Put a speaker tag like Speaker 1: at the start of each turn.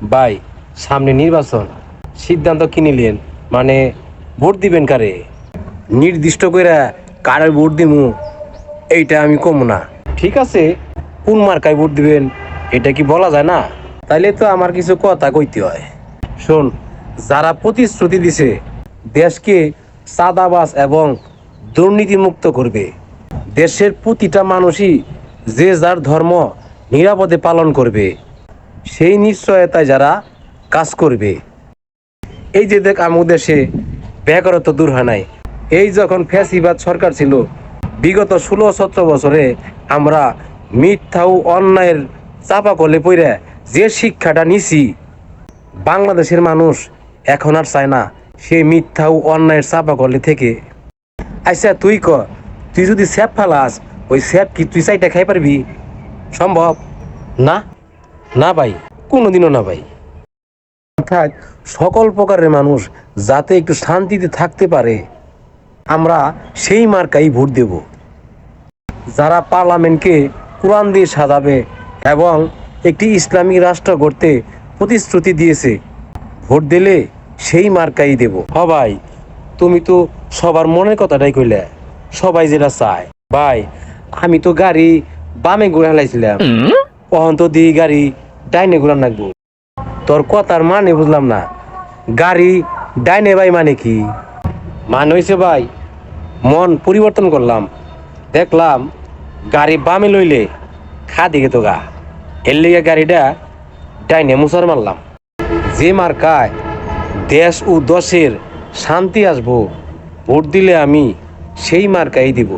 Speaker 1: ভাই, সামনে নির্বাচন, সিদ্ধান্ত কি নিলেন? মানে ভোট দিবেন কারে? নির্দিষ্ট করে কারে ভোট দিমু এইটা আমি কম না। ঠিক আছে, কোন মার্কায় ভোট দিবেন এটা কি বলা যায় না? তাইলে তো আমার কিছু কথা কইতে হয়। শোন, যারা প্রতিশ্রুতি দিছে দেশকে চাঁদাবাজ এবং দুর্নীতিমুক্ত করবে, দেশের প্রতিটা মানুষই যে যার ধর্ম নিরাপদে পালন করবে, সেই নিশ্চয়তায় যারা কাজ করবে। এই যে দেখ আমাদের দেশে বেকারত্ব দূর হয় নাই। এই যখন ফ্যাসিবাদ সরকার ছিল, বিগত 16-17 বছরে আমরা মিথ্যা ও অন্যায়ের চাপা কলে পইরা যে শিক্ষাটা নিছি, বাংলাদেশের মানুষ এখন আর চায় না সেই মিথ্যা ও অন্যায়ের চাপা কলে থেকে। আচ্ছা তুই ক, তুই যদি স্যাপ ফালাস, ওই স্যাপ কি তুই চাইটা খাই পারবি? সম্ভব না। না ভাই, কোনোদিনও না ভাই। অর্থাৎ সকল প্রকারের মানুষ যাতে একটু শান্তিতে থাকতে পারে, আমরা সেই মার্কাই ভোট দেব। যারা পার্লামেন্টকে কোরআন দিয়ে সাজাবে এবং একটি ইসলামী রাষ্ট্র গড়তে প্রতিশ্রুতি দিয়েছে, ভোট দিলে সেই মার্কাই দেব। হ ভাই, তুমি তো সবার মনের কথাটাই কইলে, সবাই যেটা চায়। ভাই, আমি তো গাড়ি বামে ঘুরে হেলাইছিলাম, কখন তো দি গাড়ি ডাইনে ঘুরান লাগবো। তোর কথার মানে বুঝলাম না, গাড়ি ডাইনে ভাই মানে কি? মানে হয়েছে ভাই, মন পরিবর্তন করলাম, দেখলাম গাড়ি বামে লইলে খা দিকে তো গা, এর লিগে গাড়িটা ডাইনে মুসার মারলাম। যে মার্কায় দেশ ও দশের শান্তি আসবো, ভোট দিলে আমি সেই মার্কাই দিব।